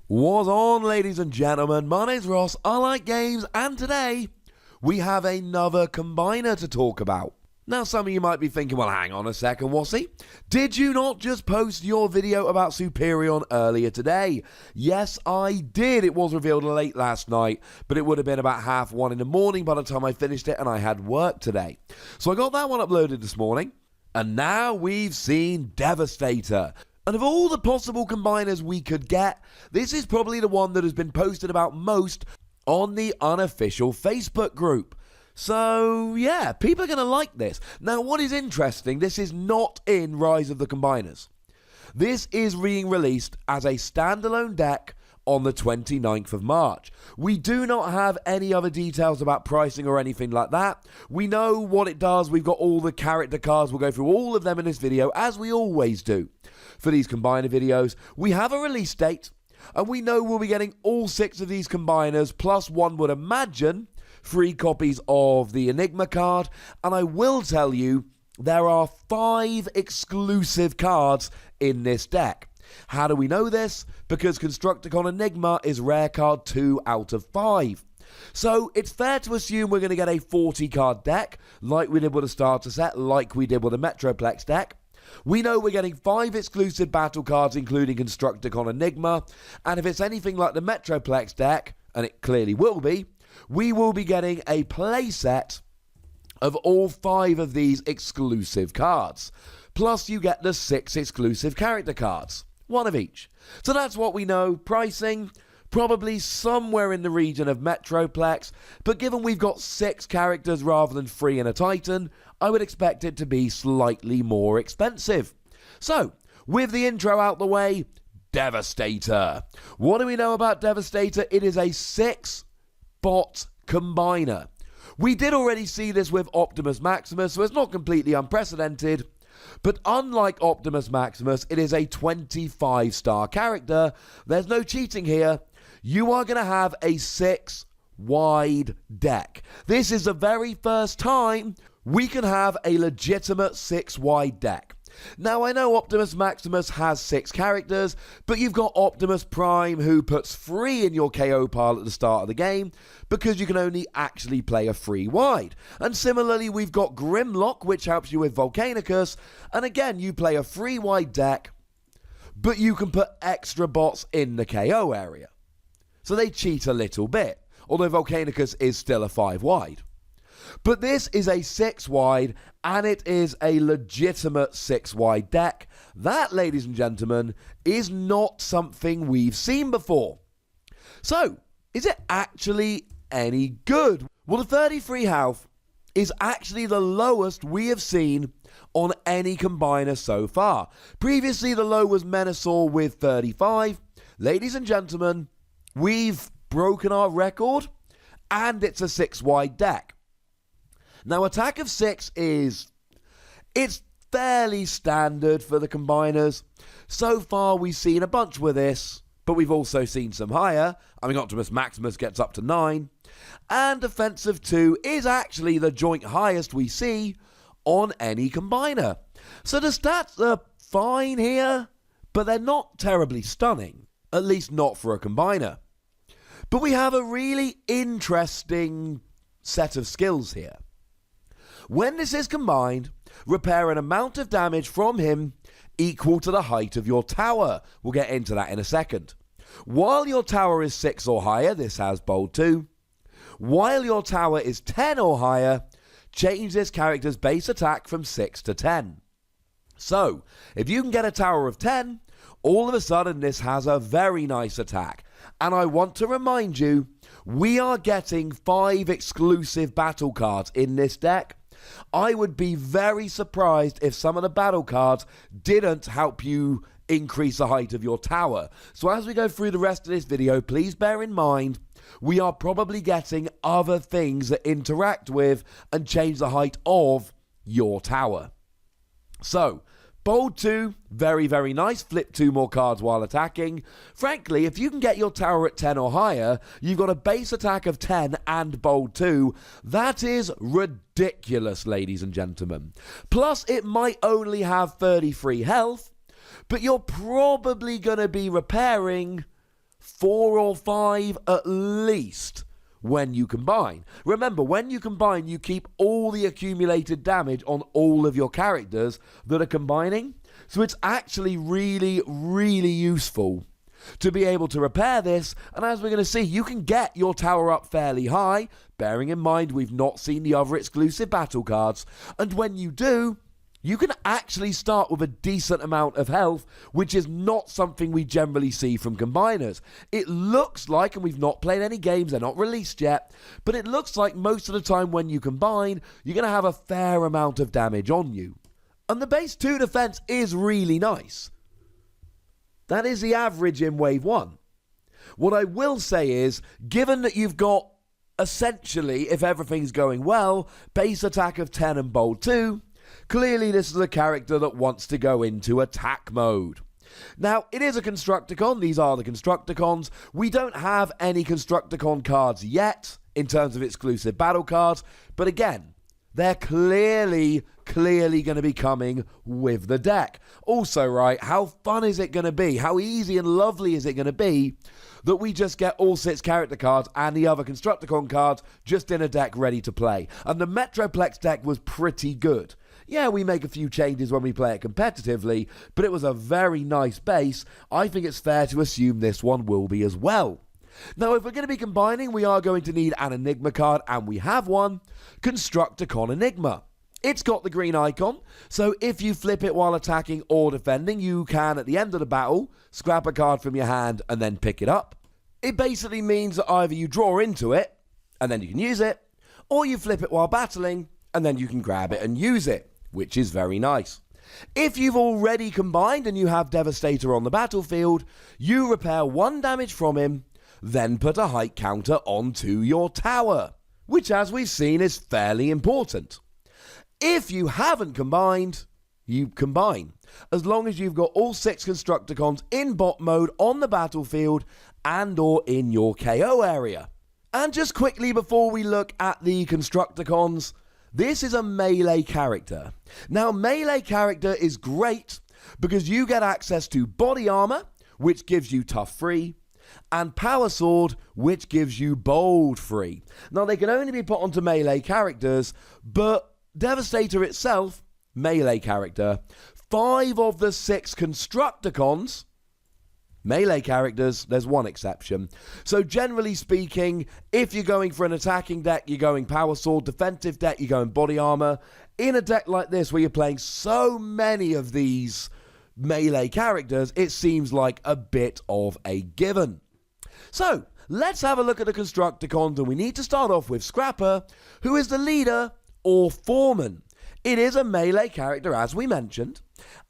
What's on, ladies and gentlemen? My name's Ross, I like games, and today we have another combiner to talk about. Now, some of you might be thinking, well, hang on a second, Wossy. Did you not just post your video about Superion earlier today? Yes, I did. It was revealed late last night, but it would have been about 1:30 in the morning by the time I finished it, and I had work today. So I got that one uploaded this morning, and now we've seen Devastator. And of all the possible combiners we could get, this is probably the one that has been posted about most on the unofficial Facebook group. So, yeah, people are going to like this. Now, what is interesting, this is not in Rise of the Combiners. This is being released as a standalone deck on the 29th of March. We do not have any other details about pricing or anything like that. We know what it does. We've got all the character cards. We'll go through all of them in this video, as we always do for these combiner videos. We have a release date, and we know we'll be getting all 6 of these combiners, plus one would imagine 3 copies of the Enigma card. And I will tell you, there are 5 exclusive cards in this deck. How do we know this? Because Constructicon Enigma is rare card 2 out of 5. So it's fair to assume we're going to get a 40 card deck, like we did with a starter set, like we did with a Metroplex deck. We know we're getting 5 exclusive battle cards, including Constructicon Enigma, and if it's anything like the Metroplex deck, and it clearly will be, we will be getting a playset of all 5 of these exclusive cards. Plus you get the 6 exclusive character cards. 1 of each. So that's what we know. Pricing, probably somewhere in the region of Metroplex, but given we've got 6 characters rather than 3 in a Titan, I would expect it to be slightly more expensive. So, with the intro out the way, Devastator. What do we know about Devastator? It is a 6-bot combiner. We did already see this with Optimus Maximus, so it's not completely unprecedented. But unlike Optimus Maximus, it is a 25-star character. There's no cheating here. You are going to have a 6-wide deck. This is the very first time we can have a legitimate 6-wide deck. Now, I know Optimus Maximus has 6 characters, but you've got Optimus Prime, who puts 3 in your KO pile at the start of the game, because you can only actually play a 3-wide. And similarly, we've got Grimlock, which helps you with Volcanicus, and again, you play a 3-wide deck, but you can put extra bots in the KO area. So they cheat a little bit, although Volcanicus is still a 5-wide. But this is a 6-wide, and it is a legitimate 6-wide deck. That, ladies and gentlemen, is not something we've seen before. So, is it actually any good? Well, the 33 health is actually the lowest we have seen on any combiner so far. Previously, the low was Menasor with 35. Ladies and gentlemen, we've broken our record, and it's a 6-wide deck. Now, attack of 6 it's fairly standard for the combiners. So far, we've seen a bunch with this, but we've also seen some higher. I mean, Optimus Maximus gets up to 9. And defensive 2 is actually the joint highest we see on any combiner. So the stats are fine here, but they're not terribly stunning. At least not for a combiner. But we have a really interesting set of skills here. When this is combined, repair an amount of damage from him equal to the height of your tower. We'll get into that in a second. While your tower is 6 or higher, this has bold 2. While your tower is 10 or higher, change this character's base attack from 6 to 10. So, if you can get a tower of 10, all of a sudden this has a very nice attack. And I want to remind you, we are getting 5 exclusive battle cards in this deck. I would be very surprised if some of the battle cards didn't help you increase the height of your tower. So as we go through the rest of this video, please bear in mind, we are probably getting other things that interact with and change the height of your tower. So, bold 2, very, very nice. Flip 2 more cards while attacking. Frankly, if you can get your tower at 10 or higher, you've got a base attack of 10 and bold 2. That is ridiculous, ladies and gentlemen. Plus, it might only have 33 health, but you're probably going to be repairing 4 or 5 at least when you combine. Remember, when you combine, you keep all the accumulated damage on all of your characters that are combining. So it's actually really, really useful to be able to repair this, and as we're going to see, you can get your tower up fairly high, bearing in mind we've not seen the other exclusive battle cards, and when you do, you can actually start with a decent amount of health, which is not something we generally see from combiners. It looks like, and we've not played any games, they're not released yet, but it looks like most of the time when you combine, you're going to have a fair amount of damage on you. And the base 2 defense is really nice. That is the average in Wave 1. What I will say is, given that you've got, essentially, if everything's going well, base attack of 10 and bold 2, clearly this is a character that wants to go into attack mode. Now, it is a Constructicon. These are the Constructicons. We don't have any Constructicon cards yet, in terms of exclusive battle cards, but again, they're clearly going to be coming with the deck. Also, right, how fun is it going to be? How easy and lovely is it going to be that we just get all 6 character cards and the other Constructicon cards just in a deck ready to play? And the Metroplex deck was pretty good. Yeah, we make a few changes when we play it competitively, but it was a very nice base. I think it's fair to assume this one will be as well. Now, if we're going to be combining, we are going to need an Enigma card, and we have one, Constructicon Enigma. It's got the green icon, so if you flip it while attacking or defending, you can, at the end of the battle, scrap a card from your hand and then pick it up. It basically means that either you draw into it, and then you can use it, or you flip it while battling, and then you can grab it and use it, which is very nice. If you've already combined and you have Devastator on the battlefield, you repair 1 damage from him, then put a height counter onto your tower, which, as we've seen, is fairly important. If you haven't combined, you combine, as long as you've got all 6 Constructicons in bot mode on the battlefield and or in your KO area. And just quickly before we look at the Constructicons, this is a melee character. Now, melee character is great because you get access to body armor, which gives you tough free, and Power Sword, which gives you bold free. Now, they can only be put onto melee characters, but Devastator itself, melee character, 5 of the 6 Constructicons, melee characters, there's one exception. So generally speaking, if you're going for an attacking deck, you're going Power Sword, defensive deck, you're going body armor. In a deck like this, where you're playing so many of these melee characters, it seems like a bit of a given. So, let's have a look at the Constructicons, and we need to start off with Scrapper, who is the leader or foreman. It is a melee character, as we mentioned,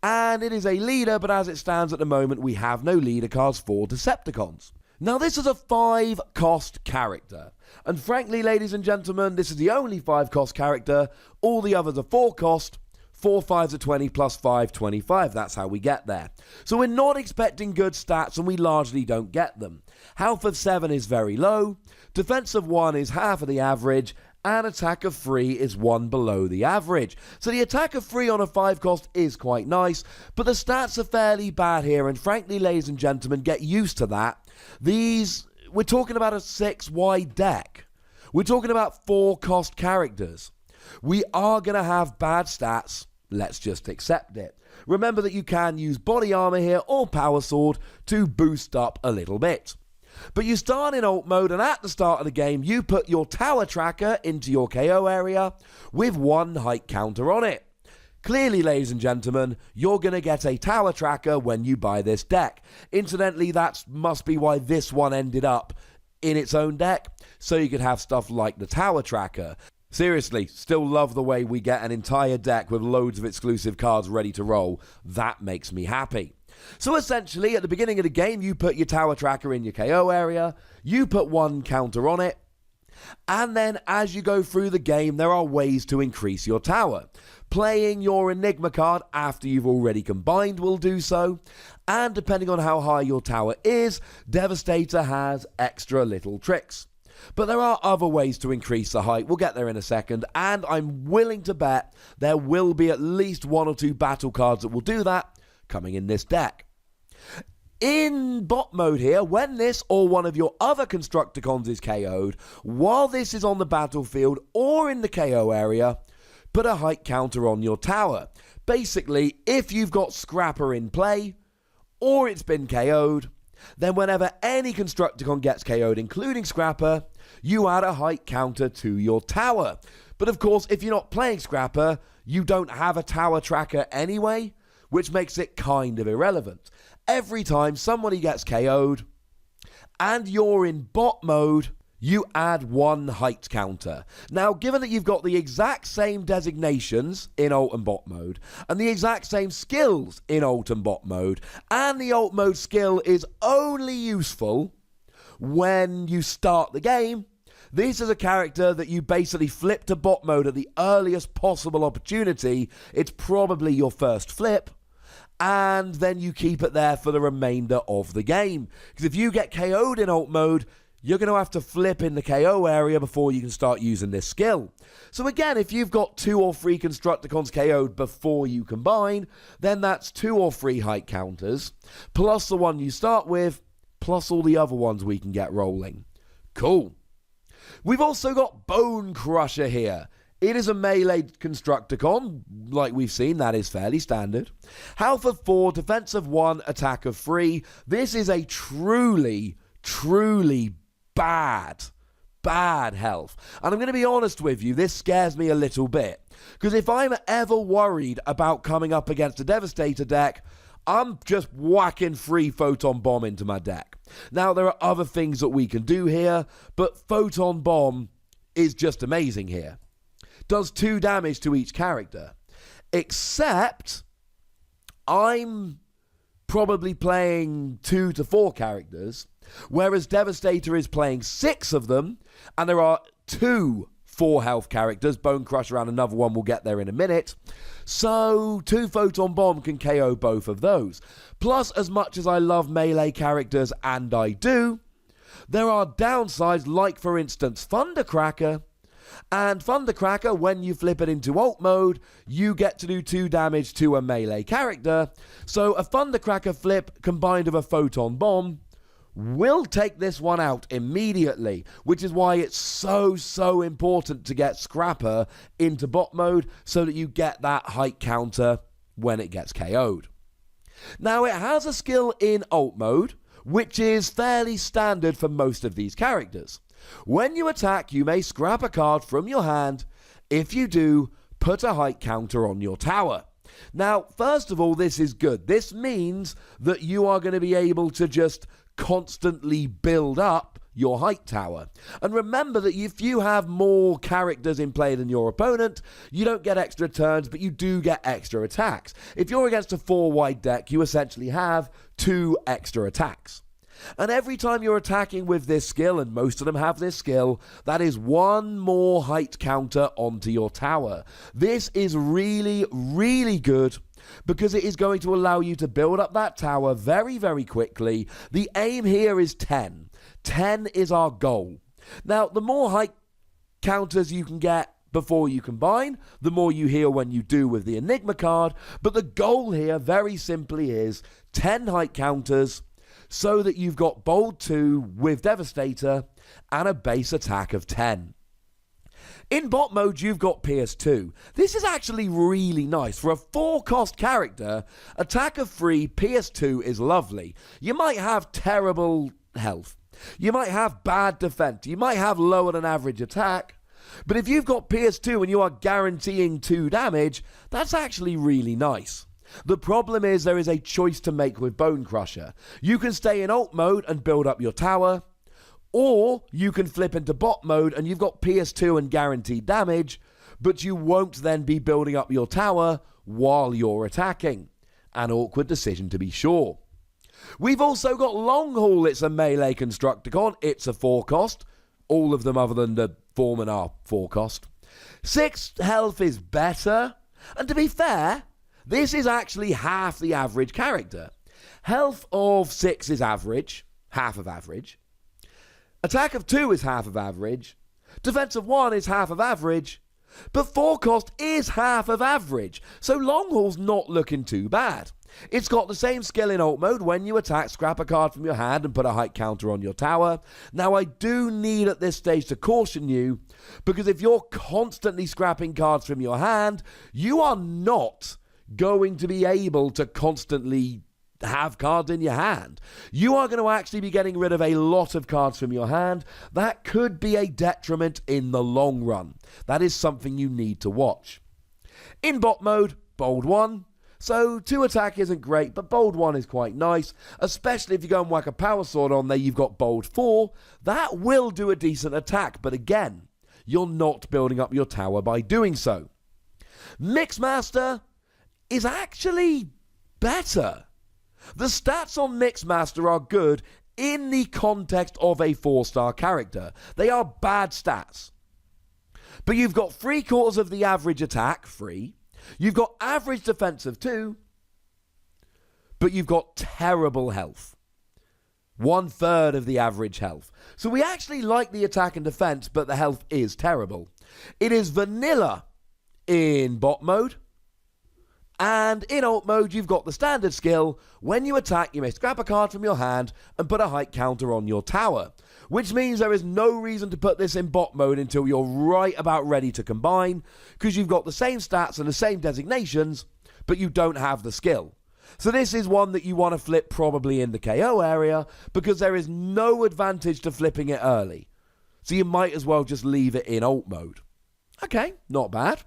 and it is a leader, but as it stands at the moment, we have no leader cards for Decepticons. Now, this is a 5-cost character, and frankly, ladies and gentlemen, this is the only 5-cost character. All the others are 4-cost. 4 5s are 20 plus 5, 25. That's how we get there. So we're not expecting good stats, and we largely don't get them. Health of 7 is very low. Defense of 1 is half of the average. And attack of 3 is 1 below the average. So the attack of 3 on a 5-cost is quite nice, but the stats are fairly bad here, and frankly, ladies and gentlemen, get used to that. We're talking about a 6-wide deck. We're talking about 4-cost characters. We are going to have bad stats. Let's just accept it. Remember that you can use body armor here or Power Sword to boost up a little bit. But you start in alt mode, and at the start of the game, you put your tower tracker into your KO area with 1 height counter on it. Clearly, ladies and gentlemen, you're going to get a tower tracker when you buy this deck. Incidentally, that must be why this one ended up in its own deck, so you could have stuff like the tower tracker. Seriously, still love the way we get an entire deck with loads of exclusive cards ready to roll. That makes me happy. So essentially, at the beginning of the game, you put your tower tracker in your KO area, you put 1 counter on it, and then as you go through the game, there are ways to increase your tower. Playing your Enigma card after you've already combined will do so, and depending on how high your tower is, Devastator has extra little tricks. But there are other ways to increase the height. We'll get there in a second, and I'm willing to bet there will be at least 1 or 2 battle cards that will do that coming in this deck. In bot mode here, when this or one of your other Constructicons is KO'd, while this is on the battlefield or in the KO area, put a height counter on your tower. Basically, if you've got Scrapper in play, or it's been KO'd, then whenever any Constructicon gets KO'd, including Scrapper, you add a height counter to your tower. But of course, if you're not playing Scrapper, you don't have a tower tracker anyway, which makes it kind of irrelevant. Every time somebody gets KO'd and you're in bot mode, you add one height counter. Now, given that you've got the exact same designations in alt and bot mode, and the exact same skills in alt and bot mode, and the alt mode skill is only useful when you start the game, this is a character that you basically flip to bot mode at the earliest possible opportunity. It's probably your first flip. And then you keep it there for the remainder of the game. Because if you get KO'd in alt mode, you're going to have to flip in the KO area before you can start using this skill. So again, if you've got 2 or 3 Constructicons KO'd before you combine, then that's 2 or 3 height counters, plus the one you start with, plus all the other ones we can get rolling. Cool. We've also got Bone Crusher here. It is a melee Constructicon, like we've seen, that is fairly standard. Health of 4, defense of 1, attack of 3. This is a truly bad health. And I'm going to be honest with you, this scares me a little bit. Because if I'm ever worried about coming up against a Devastator deck, I'm just whacking 3 Photon Bomb into my deck. Now, there are other things that we can do here, but Photon Bomb is just amazing here. Does 2 damage to each character. Except, I'm probably playing 2 to 4 characters, whereas Devastator is playing 6 of them, and there are 2 4 health characters, Bone Crusher and another one, we'll get there in a minute. So 2 Photon Bomb can KO both of those. Plus, as much as I love melee characters, and I do, there are downsides like, for instance, Thundercracker. And Thundercracker, when you flip it into alt mode, you get to do 2 damage to a melee character. So a Thundercracker flip combined with a Photon Bomb will take this one out immediately, which is why it's so important to get Scrapper into bot mode so that you get that height counter when it gets KO'd. Now, it has a skill in alt mode, which is fairly standard for most of these characters. When you attack, you may scrap a card from your hand. If you do, put a height counter on your tower. Now, first of all, this is good. This means that you are going to be able to just constantly build up your height tower. And remember that if you have more characters in play than your opponent, you don't get extra turns, but you do get extra attacks. If you're against a 4-wide deck, you essentially have 2 extra attacks. And every time you're attacking with this skill, and most of them have this skill, that is 1 more height counter onto your tower. This is really good, because it is going to allow you to build up that tower very quickly. The aim here is 10. 10 is our goal. Now, the more height counters you can get before you combine, the more you heal when you do with the Enigma card. But the goal here, very simply, is 10 height counters, so that you've got Bold 2 with Devastator and a base attack of 10. In bot mode, you've got Pierce 2. This is actually really nice. For a 4-cost character, attack of 3, Pierce 2 is lovely. You might have terrible health. You might have bad defense. You might have lower than average attack. But if you've got Pierce 2 and you are guaranteeing 2 damage, that's actually really nice. The problem is there is a choice to make with Bone Crusher. You can stay in alt mode and build up your tower, or you can flip into bot mode and you've got PS2 and guaranteed damage, but you won't then be building up your tower while you're attacking. An awkward decision, to be sure. We've also got Long Haul. It's a melee Constructicon. It's a 4-cost. All of them other than the Foreman are 4-cost. 6 health is better, and to be fair, this is actually half the average character. Health of 6 is average, half of average. Attack of 2 is half of average. Defense of 1 is half of average. But 4-cost is half of average. So Long Haul's not looking too bad. It's got the same skill in alt mode. When you attack, scrap a card from your hand and put a height counter on your tower. Now, I do need at this stage to caution you, because if you're constantly scrapping cards from your hand, you are not going to be able to constantly have cards in your hand. You are going to actually be getting rid of a lot of cards from your hand. That could be a detriment in the long run. That is something you need to watch. In bot mode, bold 1. So 2 attack isn't great, but bold 1 is quite nice, especially if you go and whack a power sword on there, you've got bold 4. That will do a decent attack, but again, you're not building up your tower by doing so. Mixmaster is actually better. The stats on Mixmaster are good in the context of a 4-star character. They are bad stats. But you've got 3/4 of the average attack, free. You've got average defense of 2. But you've got terrible health. 1/3 of the average health. So we actually like the attack and defense, but the health is terrible. It is vanilla in bot mode. And in alt mode, you've got the standard skill. When you attack, you may scrap a card from your hand and put a height counter on your tower. Which means there is no reason to put this in bot mode until you're right about ready to combine, because you've got the same stats and the same designations, but you don't have the skill. So this is one that you want to flip probably in the KO area, because there is no advantage to flipping it early. So you might as well just leave it in alt mode. Okay, not bad.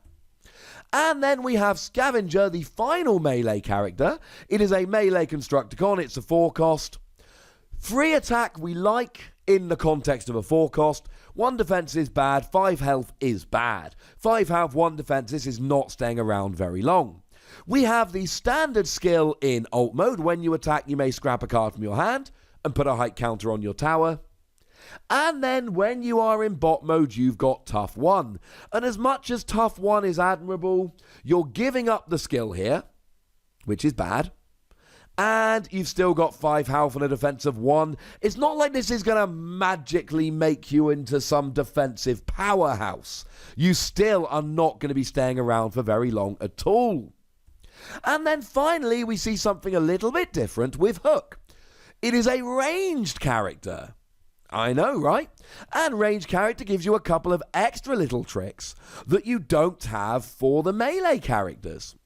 And then we have Scavenger, the final melee character. It is a melee Constructicon. It's a 4-cost. 3 attack we like in the context of a 4-cost. 1 defense is bad. 5 health is bad. 5 health, 1 defense. This is not staying around very long. We have the standard skill in alt mode. When you attack, you may scrap a card from your hand and put a height counter on your tower. And then when you are in bot mode, you've got tough 1. And as much as tough 1 is admirable, you're giving up the skill here, which is bad. And you've still got 5 health and a defense of 1. It's not like this is going to magically make you into some defensive powerhouse. You still are not going to be staying around for very long at all. And then finally, we see something a little bit different with Hook. It is a ranged character. I know, right? And ranged character gives you a couple of extra little tricks that you don't have for the melee characters.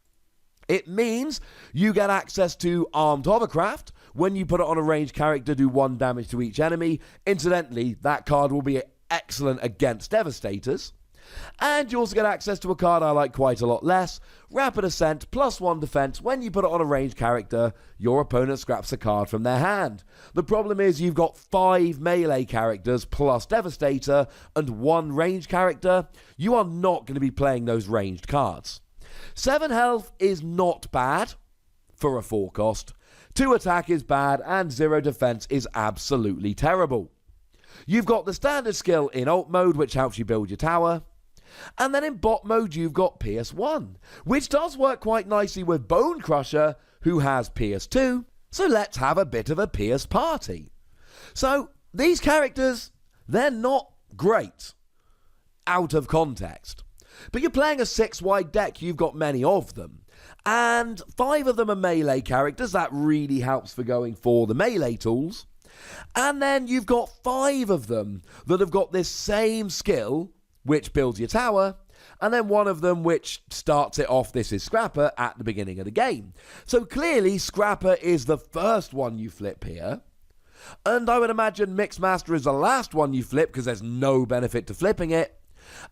It means you get access to Armed Hovercraft. When you put it on a ranged character, do 1 damage to each enemy. Incidentally, that card will be excellent against Devastators. And you also get access to a card I like quite a lot less, Rapid Ascent, +1 defense. When you put it on a ranged character, your opponent scraps a card from their hand. The problem is you've got 5 melee characters plus Devastator and 1 ranged character. You are not going to be playing those ranged cards. 7 health is not bad for a 4-cost. 2 attack is bad, and 0 defense is absolutely terrible. You've got the standard skill in alt mode, which helps you build your tower. And then in bot mode, you've got Pierce 1, which does work quite nicely with Bone Crusher, who has Pierce 2. So let's have a bit of a Pierce party. So these characters, they're not great out of context. But you're playing a 6-wide deck, you've got many of them. And 5 of them are melee characters. That really helps for going for the melee tools. And then you've got 5 of them that have got this same skill, which builds your tower, and then 1 of them which starts it off, this is Scrapper, at the beginning of the game. So clearly Scrapper is the first one you flip here, and I would imagine Mixmaster is the last one you flip because there's no benefit to flipping it.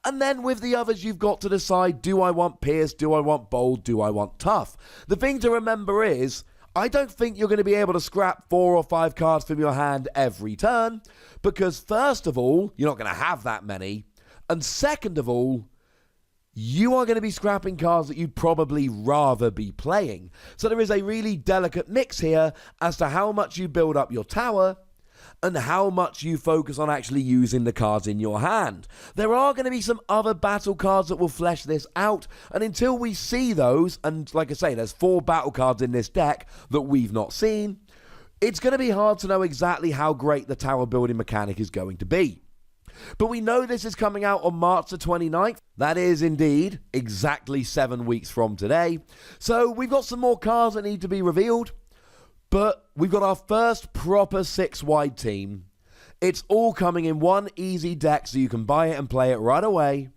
And then with the others you've got to decide, do I want Pierce, do I want Bold, do I want Tough? The thing to remember is, I don't think you're going to be able to scrap 4 or 5 cards from your hand every turn, because first of all, you're not going to have that many, and second of all, you are going to be scrapping cards that you'd probably rather be playing. So there is a really delicate mix here as to how much you build up your tower and how much you focus on actually using the cards in your hand. There are going to be some other battle cards that will flesh this out, and until we see those, and like I say, there's 4 battle cards in this deck that we've not seen, it's going to be hard to know exactly how great the tower building mechanic is going to be. But we know this is coming out on March the 29th. That is indeed exactly 7 weeks from today. So we've got some more cards that need to be revealed. But we've got our first proper 6-wide team. It's all coming in one easy deck so you can buy it and play it right away.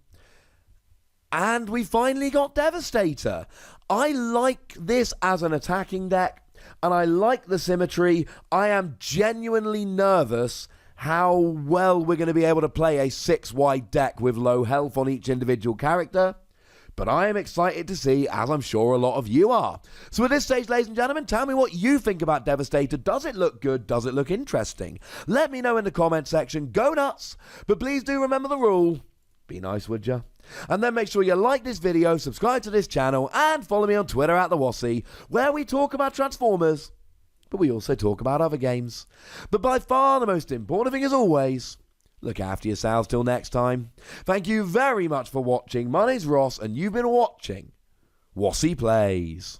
And we finally got Devastator. I like this as an attacking deck, and I like the symmetry. I am genuinely nervous how well we're going to be able to play a 6-wide deck with low health on each individual character. But I am excited to see, as I'm sure a lot of you are. So at this stage, ladies and gentlemen, tell me what you think about Devastator. Does it look good? Does it look interesting? Let me know in the comment section. Go nuts! But please do remember the rule. Be nice, would ya? And then make sure you like this video, subscribe to this channel, and follow me on Twitter at the Wossy, where we talk about Transformers, but we also talk about other games. But by far the most important thing, as always, look after yourselves till next time. Thank you very much for watching. My name's Ross, and you've been watching Wossy Plays.